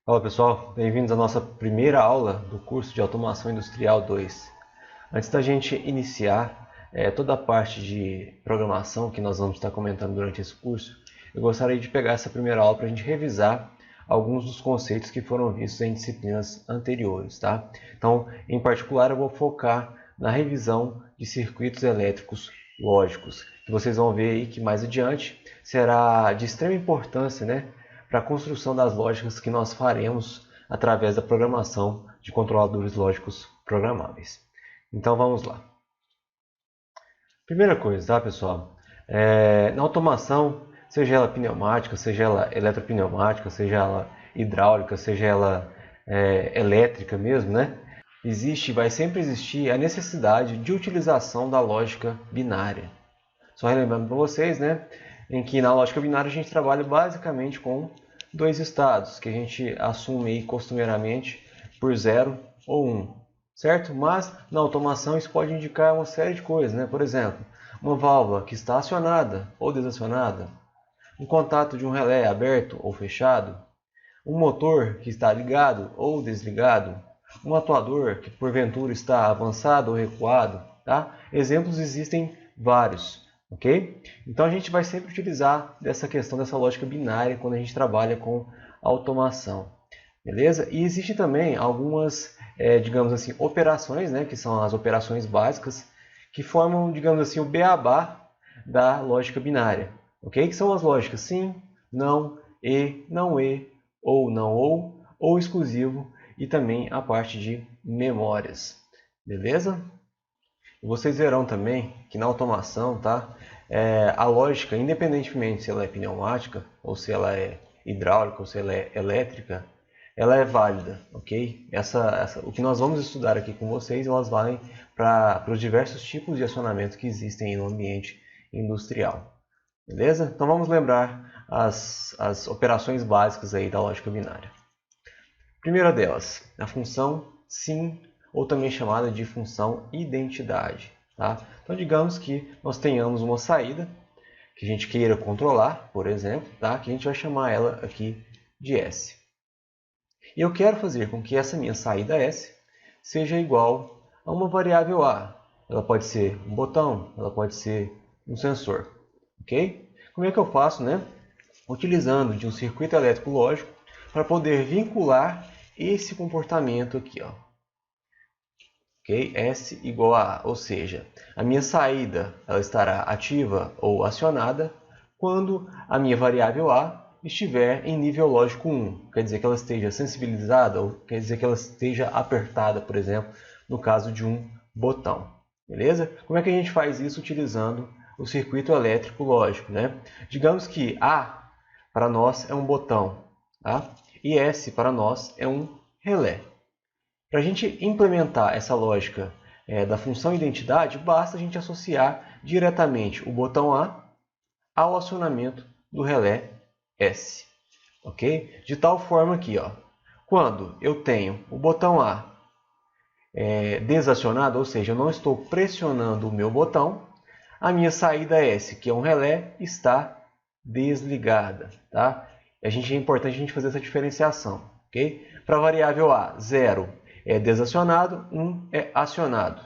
Fala pessoal, bem-vindos à nossa primeira aula do curso de Automação Industrial 2. Antes da gente iniciar toda a parte de programação que nós vamos estar comentando durante esse curso, eu gostaria de pegar essa primeira aula para a gente revisar alguns dos conceitos que foram vistos em disciplinas anteriores. Tá? Então, em particular, eu vou focar na revisão de circuitos elétricos lógicos, que vocês vão ver aí que mais adiante será de extrema importância, né, para a construção das lógicas que nós faremos através da programação de controladores lógicos programáveis. Então vamos lá. Primeira coisa, tá pessoal? Na automação, seja ela pneumática, seja ela eletropneumática, seja ela hidráulica, seja ela elétrica mesmo, né? Vai sempre existir a necessidade de utilização da lógica binária. Só relembrando para vocês, né, em que na lógica binária a gente trabalha basicamente com dois estados, que a gente assume aí costumeiramente por 0 ou 1, certo? Mas na automação isso pode indicar uma série de coisas, né? Por exemplo, uma válvula que está acionada ou desacionada, um contato de um relé aberto ou fechado, um motor que está ligado ou desligado, um atuador que porventura está avançado ou recuado, tá? Exemplos existem vários. Ok? Então a gente vai sempre utilizar dessa questão dessa lógica binária quando a gente trabalha com automação. Beleza? E existem também algumas, digamos assim, operações, né, que são as operações básicas, que formam, digamos assim, o beabá da lógica binária. Ok? Que são as lógicas sim, não e, ou exclusivo, e também a parte de memórias. Beleza? Vocês verão também que na automação, tá? A lógica, independentemente se ela é pneumática, ou se ela é hidráulica, ou se ela é elétrica, ela é válida, ok? O que nós vamos estudar aqui com vocês, elas valem para os diversos tipos de acionamento que existem no ambiente industrial. Beleza? Então vamos lembrar as operações básicas aí da lógica binária. Primeira delas, a função sim, ou também chamada de função identidade. Tá? Então, digamos que nós tenhamos uma saída que a gente queira controlar, por exemplo, tá? Que a gente vai chamar ela aqui de S. E eu quero fazer com que essa minha saída S seja igual a uma variável A. Ela pode ser um botão, ela pode ser um sensor. Ok? Como é que eu faço, né? Utilizando de um circuito elétrico lógico para poder vincular esse comportamento aqui, ó. Okay? S igual a A, ou seja, a minha saída ela estará ativa ou acionada quando a minha variável A estiver em nível lógico 1. Quer dizer que ela esteja sensibilizada ou quer dizer que ela esteja apertada, por exemplo, no caso de um botão. Beleza? Como é que a gente faz isso utilizando o circuito elétrico lógico, né? Digamos que A para nós é um botão, tá? E S para nós é um relé. Para a gente implementar essa lógica da função identidade, basta a gente associar diretamente o botão A ao acionamento do relé S. Ok? De tal forma que, ó, quando eu tenho o botão A desacionado, ou seja, eu não estou pressionando o meu botão, a minha saída S, que é um relé, está desligada. Tá? É importante a gente fazer essa diferenciação. Okay? Para a variável A, 0 é desacionado, 1 é acionado.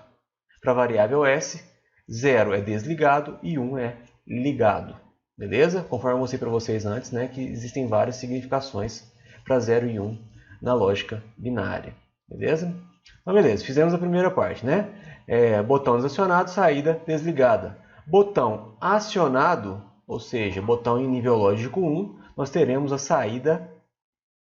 Para a variável S, 0 é desligado e 1 é ligado. Beleza? Conforme eu mostrei para vocês antes, né, que existem várias significações para 0 e 1 na lógica binária. Beleza? Então, beleza, fizemos a primeira parte, né? Botão desacionado, saída desligada. Botão acionado, ou seja, botão em nível lógico 1, nós teremos a saída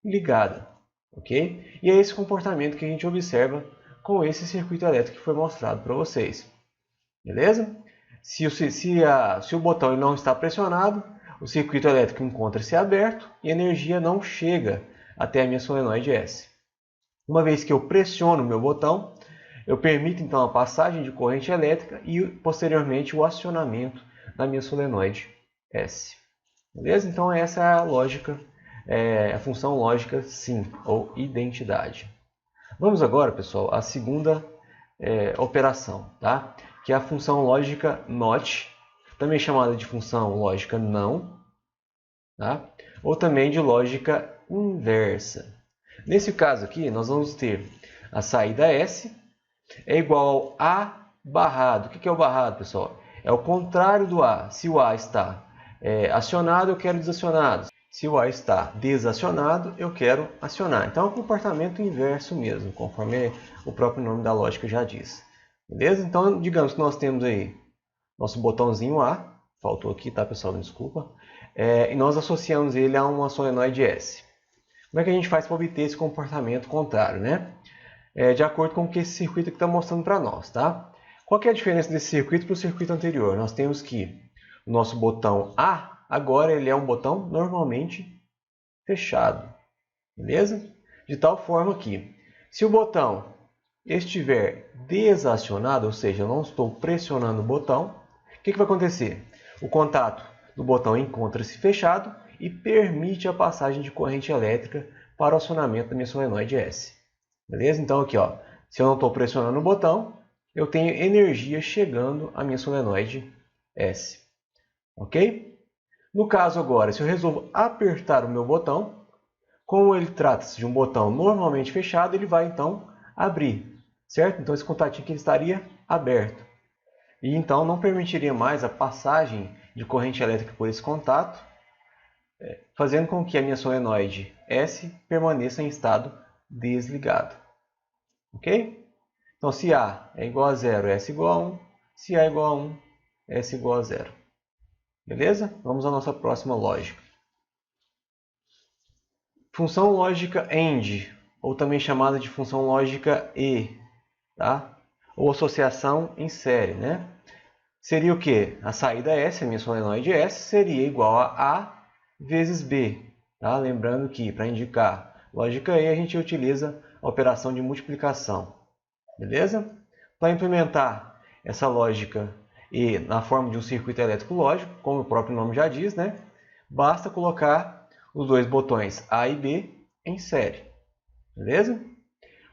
ligada. Ok? E é esse comportamento que a gente observa com esse circuito elétrico que foi mostrado para vocês. Beleza? Se o botão não está pressionado, o circuito elétrico encontra-se aberto e a energia não chega até a minha solenoide S. Uma vez que eu pressiono o meu botão, eu permito então a passagem de corrente elétrica e posteriormente o acionamento da minha solenoide S. Beleza? Então essa é a lógica, a função lógica sim, ou identidade. Vamos agora, pessoal, à segunda operação, tá? Que é a função lógica NOT, também chamada de função lógica não, tá? Ou também de lógica inversa. Nesse caso aqui, nós vamos ter a saída S é igual ao A barrado. O que é o barrado, pessoal? É o contrário do A. Se o A está acionado, eu quero desacionado. Se o A está desacionado, eu quero acionar. Então é um comportamento inverso mesmo, conforme o próprio nome da lógica já diz. Beleza? Então, digamos que nós temos aí nosso botãozinho A. Faltou aqui, tá, pessoal? Desculpa. E nós associamos ele a uma solenoide S. Como é que a gente faz para obter esse comportamento contrário, né? De acordo com o que esse circuito aqui está mostrando para nós, tá? Qual que é a diferença desse circuito para o circuito anterior? Nós temos que o nosso botão A, agora ele é um botão normalmente fechado, beleza? De tal forma que, se o botão estiver desacionado, ou seja, eu não estou pressionando o botão, o que vai acontecer? O contato do botão encontra-se fechado e permite a passagem de corrente elétrica para o acionamento da minha solenoide S. Beleza? Então aqui, ó, se eu não estou pressionando o botão, eu tenho energia chegando à minha solenoide S. Ok? No caso agora, se eu resolvo apertar o meu botão, como ele trata-se de um botão normalmente fechado, ele vai então abrir, certo? Então esse contatinho aqui estaria aberto. E então não permitiria mais a passagem de corrente elétrica por esse contato, fazendo com que a minha solenoide S permaneça em estado desligado. Ok? Então, se A é igual a 0, S igual a 1. Se A é igual a 1, S igual a 0. Beleza? Vamos à nossa próxima lógica. Função lógica AND, ou também chamada de função lógica E, tá? Ou associação em série, né? Seria o quê? A saída S, a minha solenoide S, seria igual a vezes B. Tá? Lembrando que, para indicar lógica E, a gente utiliza a operação de multiplicação. Beleza? Para implementar essa lógica E na forma de um circuito elétrico lógico, como o próprio nome já diz, né? Basta colocar os dois botões A e B em série. Beleza?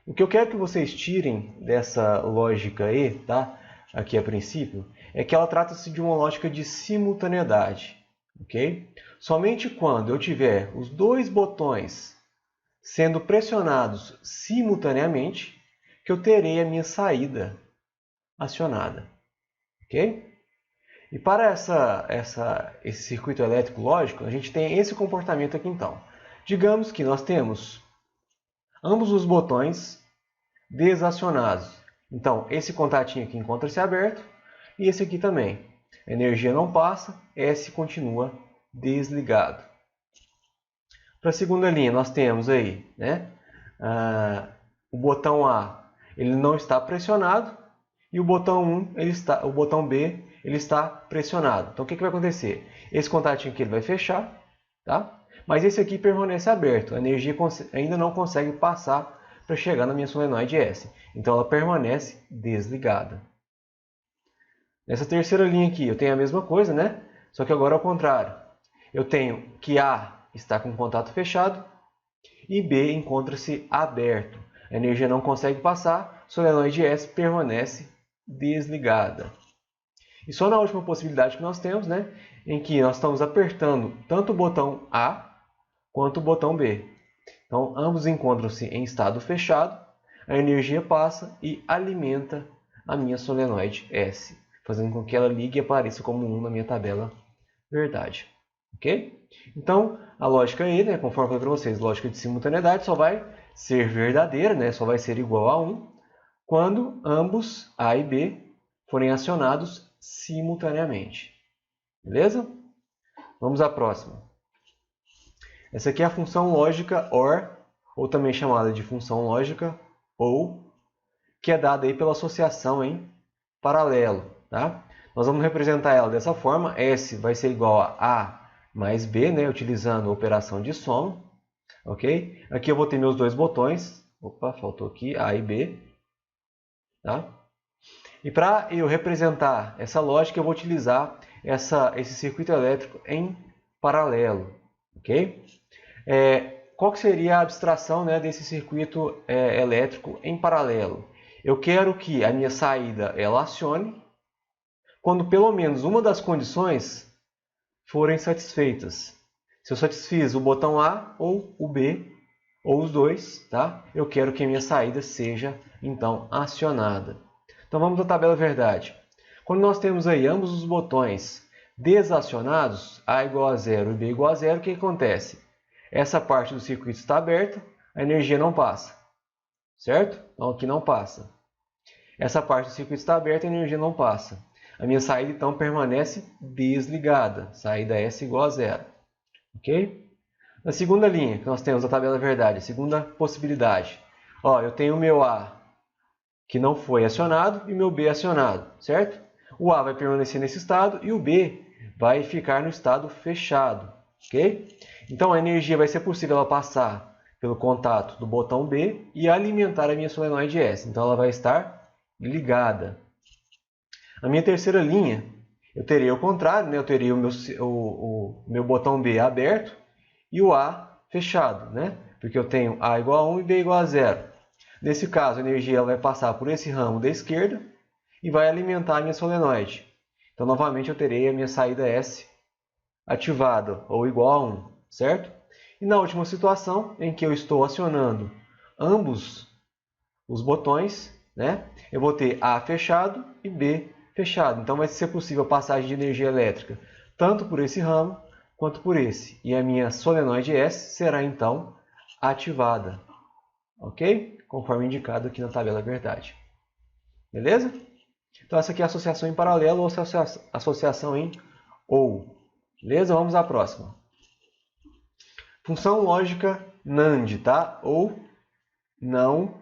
O que eu quero que vocês tirem dessa lógica E, tá? Aqui a princípio, é que ela trata-se de uma lógica de simultaneidade. Ok? Somente quando eu tiver os dois botões sendo pressionados simultaneamente, que eu terei a minha saída acionada. Ok? E para esse circuito elétrico lógico, a gente tem esse comportamento aqui então. Digamos que nós temos ambos os botões desacionados. Então, esse contatinho aqui encontra-se aberto e esse aqui também. A energia não passa, S continua desligado. Para a segunda linha, nós temos aí, né, o botão A ele não está pressionado e o botão B ele está pressionado. Então, o que vai acontecer? Esse contatinho aqui ele vai fechar, tá? Mas esse aqui permanece aberto. A energia ainda não consegue passar para chegar na minha solenoide S. Então, ela permanece desligada. Nessa terceira linha aqui, eu tenho a mesma coisa, né? Só que agora ao contrário. Eu tenho que A está com contato fechado e B encontra-se aberto. A energia não consegue passar, solenoide S permanece desligada. E só na última possibilidade que nós temos, né, em que nós estamos apertando tanto o botão A quanto o botão B. Então, ambos encontram-se em estado fechado, a energia passa e alimenta a minha solenoide S, fazendo com que ela ligue e apareça como 1 na minha tabela verdade. Ok? Então, a lógica E, né, conforme eu falei para vocês, lógica de simultaneidade só vai ser verdadeira, né, só vai ser igual a 1, quando ambos, A e B, forem acionados simultaneamente. Beleza? Vamos à próxima. Essa aqui é a função lógica OR, ou também chamada de função lógica OU, que é dada aí pela associação em paralelo. Tá? Nós vamos representar ela dessa forma. S vai ser igual a A mais B, né, utilizando a operação de soma. Ok? Aqui eu vou ter meus dois botões. Opa, faltou aqui A e B. Tá? E para eu representar essa lógica, eu vou utilizar esse circuito elétrico em paralelo. Ok? Qual que seria a abstração, né, desse circuito elétrico em paralelo? Eu quero que a minha saída ela acione quando pelo menos uma das condições forem satisfeitas. Se eu satisfiz o botão A ou o B, ou os dois, tá? Eu quero que a minha saída seja, então, acionada. Então vamos à tabela verdade. Quando nós temos aí ambos os botões desacionados, A igual a 0 e B igual a 0, o que acontece? Essa parte do circuito está aberta, a energia não passa, certo? Então aqui não passa. Essa parte do circuito está aberta, a energia não passa. A minha saída então permanece desligada, saída S igual a 0, ok? Na segunda linha que nós temos a tabela verdade, a segunda possibilidade. Ó, eu tenho o meu A que não foi acionado e o meu B acionado, certo? O A vai permanecer nesse estado e o B vai ficar no estado fechado, ok? Então a energia vai ser possível ela passar pelo contato do botão B e alimentar a minha solenoide S. Então ela vai estar ligada. Na minha terceira linha, eu teria o contrário, né? Eu teria o meu botão B aberto e o A fechado, né? Porque eu tenho A igual a 1 e B igual a 0. Nesse caso, a energia vai passar por esse ramo da esquerda e vai alimentar a minha solenoide. Então, novamente, eu terei a minha saída S ativada, ou igual a 1, certo? E na última situação, em que eu estou acionando ambos os botões, né? Eu vou ter A fechado e B fechado. Então, vai ser possível a passagem de energia elétrica tanto por esse ramo quanto por esse. E a minha solenoide S será, então, ativada. Ok? Conforme indicado aqui na tabela verdade. Beleza? Então, essa aqui é a associação em paralelo ou associação em ou. Beleza? Vamos à próxima. Função lógica NAND, tá? Ou não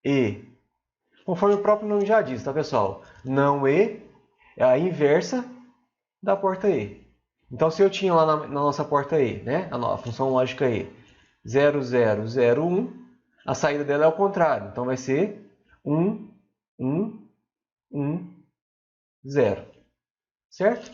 e. Conforme o próprio nome já diz, tá, pessoal? Não e é a inversa da porta E. Então, se eu tinha lá na nossa porta E, né? A função lógica E, 0001, a saída dela é ao contrário. Então, vai ser 1, 1, 1, 0. Certo?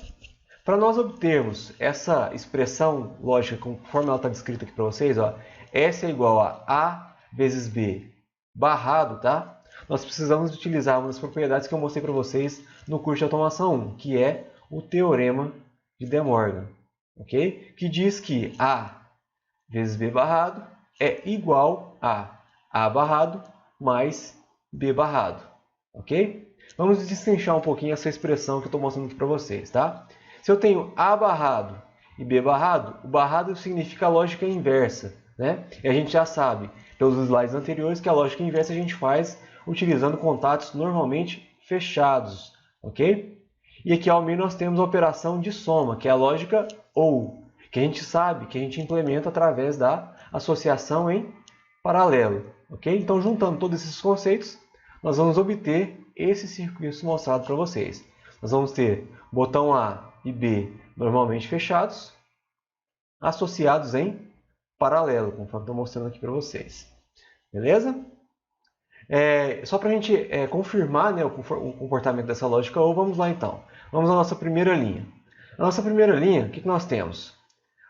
Para nós obtermos essa expressão lógica conforme ela está descrita aqui para vocês, ó, S é igual a A vezes B barrado, tá? Nós precisamos utilizar uma das propriedades que eu mostrei para vocês no curso de automação 1, que é o teorema de De Morgan, ok? Que diz que A vezes B barrado é igual a A barrado mais B barrado, ok? Vamos destrinchar um pouquinho essa expressão que eu estou mostrando aqui para vocês, tá? Se eu tenho A barrado e B barrado, o barrado significa a lógica inversa, né? E a gente já sabe, pelos slides anteriores, que a lógica inversa a gente faz utilizando contatos normalmente fechados, ok? E aqui ao meio nós temos a operação de soma, que é a lógica OU, que a gente sabe que a gente implementa através da associação em paralelo, ok? Então, juntando todos esses conceitos, nós vamos obter esse circuito mostrado para vocês. Nós vamos ter botão A e B normalmente fechados, associados em paralelo, conforme estou mostrando aqui para vocês. Beleza? Só para a gente confirmar, né, o comportamento dessa lógica OU, vamos lá então. Vamos à nossa primeira linha. Na nossa primeira linha, o que nós temos?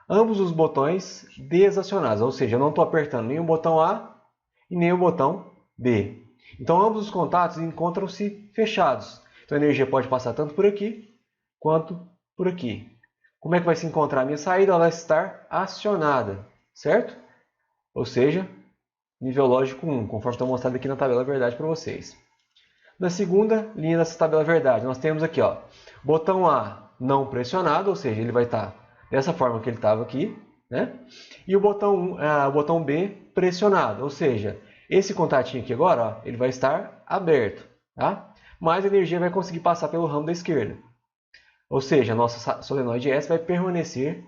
Ambos os botões desacionados, ou seja, eu não estou apertando nem o botão A e nem o botão B. Então, ambos os contatos encontram-se fechados. Então, a energia pode passar tanto por aqui quanto por aqui. Como é que vai se encontrar a minha saída? Ela vai estar acionada, certo? Ou seja, nível lógico 1, conforme está mostrado aqui na tabela verdade para vocês. Na segunda linha dessa tabela verdade, nós temos aqui, ó, botão A não pressionado, ou seja, ele vai estar dessa forma que ele estava aqui, né? E o botão B pressionado, ou seja, esse contatinho aqui agora, ó, ele vai estar aberto, tá? Mas a energia vai conseguir passar pelo ramo da esquerda. Ou seja, a nossa solenoide S vai permanecer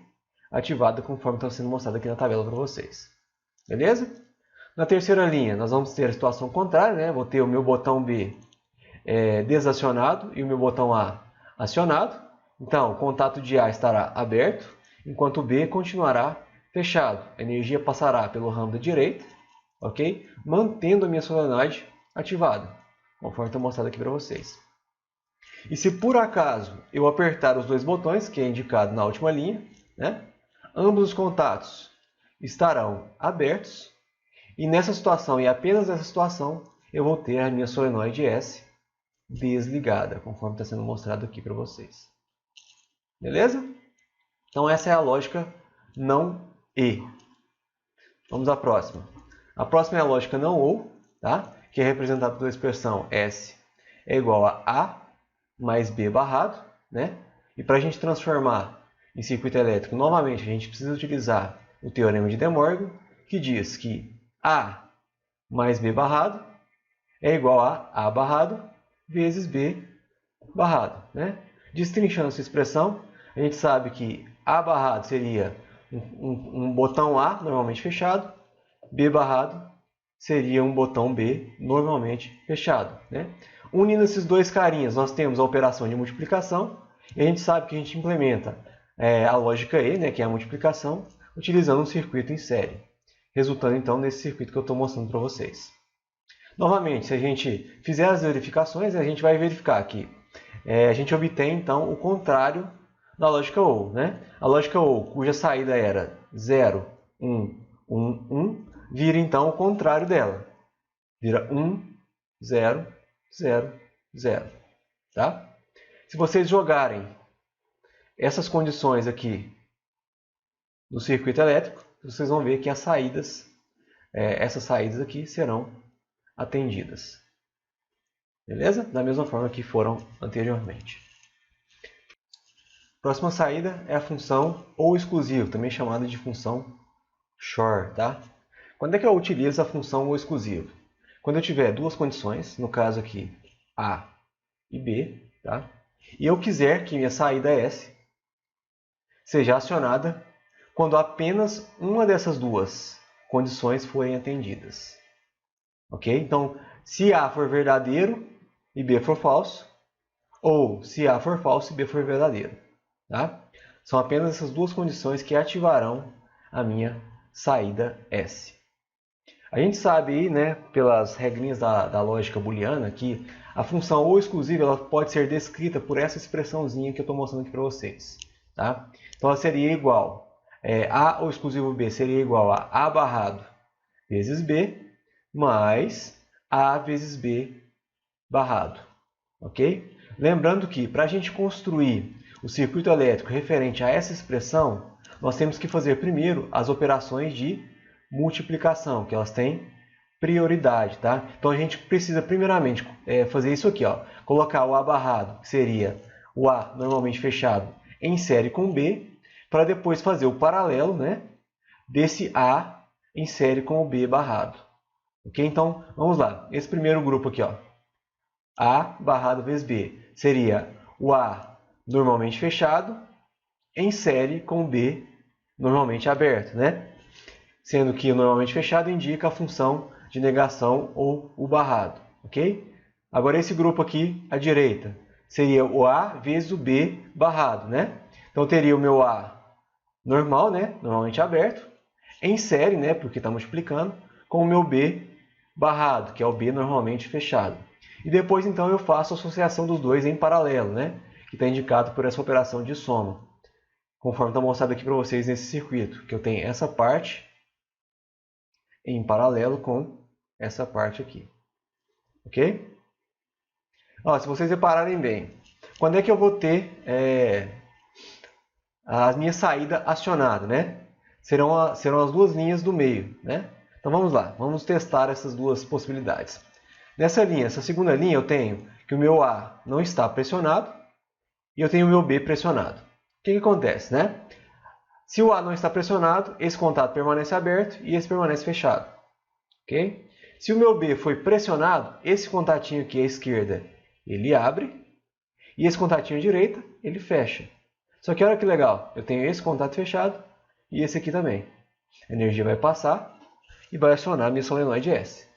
ativada conforme está sendo mostrado aqui na tabela para vocês. Beleza? Na terceira linha, nós vamos ter a situação contrária, né? Vou ter o meu botão B desacionado e o meu botão A acionado. Então, o contato de A estará aberto, enquanto o B continuará fechado. A energia passará pelo ramo da direita, ok? Mantendo a minha solenoide ativada, conforme está mostrado aqui para vocês. E se por acaso eu apertar os dois botões, que é indicado na última linha, né? Ambos os contatos estarão abertos. E nessa situação, e apenas nessa situação, eu vou ter a minha solenoide S desligada, conforme está sendo mostrado aqui para vocês. Beleza? Então essa é a lógica não E. Vamos à próxima. A próxima é a lógica não ou, tá? Que é representada pela expressão S é igual a A mais B barrado, né? E para a gente transformar em circuito elétrico, novamente, a gente precisa utilizar o teorema de De Morgan, que diz que A mais B barrado é igual a A barrado vezes B barrado, né? Destrinchando essa expressão, a gente sabe que A barrado seria um botão A normalmente fechado, B barrado seria um botão B normalmente fechado, né? Unindo esses dois carinhas, nós temos a operação de multiplicação, e a gente sabe que a gente implementa a lógica E, né, que é a multiplicação, utilizando um circuito em série, resultando então nesse circuito que eu estou mostrando para vocês. Novamente, se a gente fizer as verificações, a gente vai verificar que a gente obtém então o contrário da lógica OR, né? A lógica OR, cuja saída era 0, 1, 1, 1, vira então o contrário dela. Vira 1, 0, 0, 0. Tá? Se vocês jogarem essas condições aqui do circuito elétrico, vocês vão ver que as saídas, essas saídas aqui serão atendidas. Beleza? Da mesma forma que foram anteriormente. Próxima saída é a função ou exclusivo, também chamada de função Shor. Tá? Quando é que eu utilizo a função ou exclusivo? Quando eu tiver duas condições, no caso aqui A e B, tá? E eu quiser que minha saída S seja acionada quando apenas uma dessas duas condições forem atendidas. Ok? Então, se A for verdadeiro e B for falso, ou se A for falso e B for verdadeiro. Tá? São apenas essas duas condições que ativarão a minha saída S. A gente sabe aí, né, pelas regrinhas da lógica booleana, que a função ou exclusiva ela pode ser descrita por essa expressãozinha que eu estou mostrando aqui para vocês. Tá? Então ela seria igual, A ou exclusivo B seria igual a A barrado vezes B, mais A vezes B barrado. Ok? Lembrando que para a gente construir o circuito elétrico referente a essa expressão, nós temos que fazer primeiro as operações de multiplicação, que elas têm prioridade. Tá? Então a gente precisa primeiramente fazer isso aqui, ó, colocar o A barrado, que seria o A normalmente fechado, em série com B, para depois fazer o paralelo, né, desse A em série com o B barrado. Ok? Então vamos lá, esse primeiro grupo aqui, ó, A barrado vezes B, seria o A normalmente fechado em série com o B normalmente aberto, né? Sendo que o normalmente fechado indica a função de negação ou o barrado, ok? Agora esse grupo aqui à direita seria o A vezes o B barrado, né? Então teria o meu A normal, né? Normalmente aberto, em série, né? Porque está multiplicando, com o meu B barrado, que é o B normalmente fechado. E depois então eu faço a associação dos dois em paralelo, né? Que está indicado por essa operação de soma, conforme está mostrado aqui para vocês nesse circuito, que eu tenho essa parte em paralelo com essa parte aqui. Ok? Ó, se vocês repararem bem, quando é que eu vou ter a minha saída acionada, né? Serão as duas linhas do meio, né? Então vamos lá, vamos testar essas duas possibilidades. Nessa linha, essa segunda linha, eu tenho que o meu A não está pressionado e eu tenho o meu B pressionado. O que acontece, né? Se o A não está pressionado, esse contato permanece aberto e esse permanece fechado. Okay? Se o meu B foi pressionado, esse contatinho aqui à esquerda, ele abre, e esse contatinho à direita, ele fecha. Só que olha que legal, eu tenho esse contato fechado e esse aqui também. A energia vai passar e vai acionar a minha solenoide S.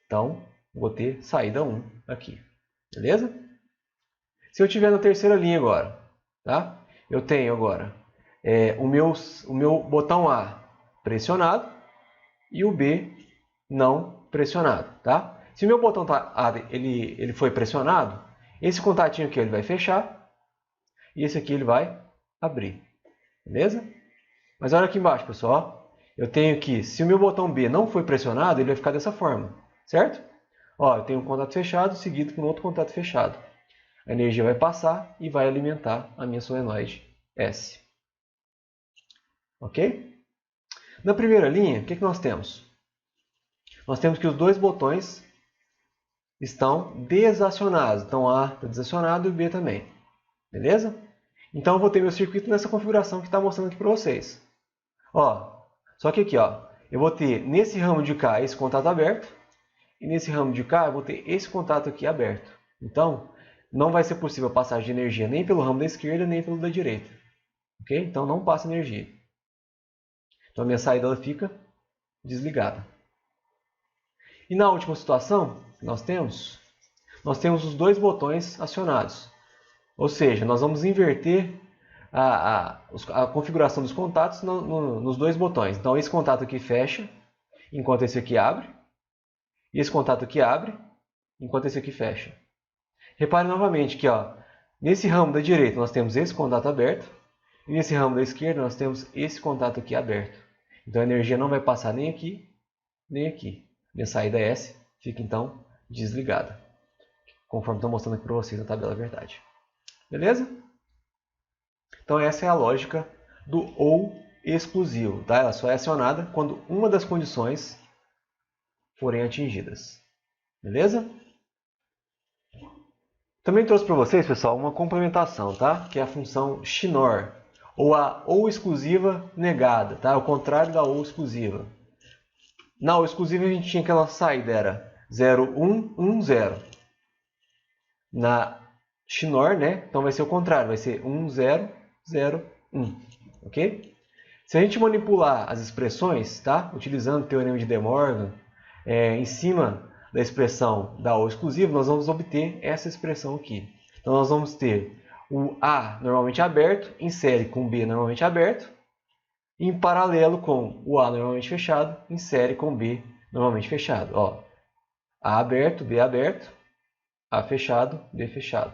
Então, vou ter saída 1 aqui. Beleza? Se eu estiver na terceira linha agora, tá? Eu tenho agora o meu botão A pressionado e o B não pressionado. Tá? Se o meu botão A ele foi pressionado, esse contatinho aqui ele vai fechar e esse aqui ele vai abrir. Beleza? Mas olha aqui embaixo, pessoal. Eu tenho que, se o meu botão B não foi pressionado, ele vai ficar dessa forma. Certo? Ó, eu tenho um contato fechado seguido por um outro contato fechado. A energia vai passar e vai alimentar a minha solenoide S. Ok? Na primeira linha, o que nós temos? Nós temos que os dois botões estão desacionados. Então A está desacionado e o B também. Beleza? Então eu vou ter meu circuito nessa configuração que está mostrando aqui para vocês. Ó, só que aqui, ó, eu vou ter nesse ramo de cá esse contato aberto. E nesse ramo de cá eu vou ter esse contato aqui aberto. Então, não vai ser possível passagem de energia nem pelo ramo da esquerda, nem pelo da direita. Ok? Então, não passa energia. Então, a minha saída ela fica desligada. E na última situação que nós temos os dois botões acionados. Ou seja, nós vamos inverter a configuração dos contatos nos dois botões. Então, esse contato aqui fecha, enquanto esse aqui abre. E esse contato aqui abre, enquanto esse aqui fecha. Repare novamente que ó, nesse ramo da direita nós temos esse contato aberto. E nesse ramo da esquerda nós temos esse contato aqui aberto. Então a energia não vai passar nem aqui, nem aqui. Minha saída S fica então desligada. Conforme estou mostrando aqui para vocês na tabela verdade. Beleza? Então essa é a lógica do ou exclusivo. Tá? Ela só é acionada quando uma das condições forem atingidas. Beleza? Também trouxe para vocês, pessoal, uma complementação, tá? Que é a função XNOR, ou a ou exclusiva negada, tá? O contrário da ou exclusiva. Na ou exclusiva a gente tinha aquela saída, era 0, 1, 1, 0. Na XNOR, né? Então vai ser o contrário, vai ser 1, 0, 0, 1. Ok? Se a gente manipular as expressões, tá? Utilizando o teorema de De Morgan, em cima da expressão da ou exclusiva, nós vamos obter essa expressão aqui. Então nós vamos ter o A normalmente aberto, em série com o B normalmente aberto, e em paralelo com o A normalmente fechado, em série com o B normalmente fechado. Ó, A aberto, B aberto, A fechado, B fechado.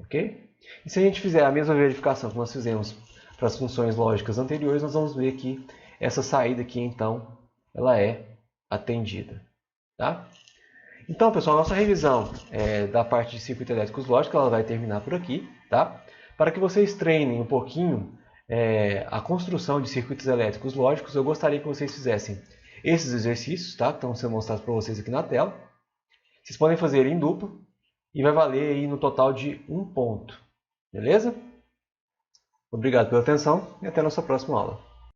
Ok? E se a gente fizer a mesma verificação que nós fizemos para as funções lógicas anteriores, nós vamos ver que essa saída aqui, então, ela é atendida. Tá? Então, pessoal, a nossa revisão da parte de circuitos elétricos lógicos ela vai terminar por aqui. Tá? Para que vocês treinem um pouquinho a construção de circuitos elétricos lógicos, eu gostaria que vocês fizessem esses exercícios, tá? Que estão sendo mostrados para vocês aqui na tela. Vocês podem fazer em dupla e vai valer aí no total de 1 ponto. Beleza? Obrigado pela atenção e até a nossa próxima aula.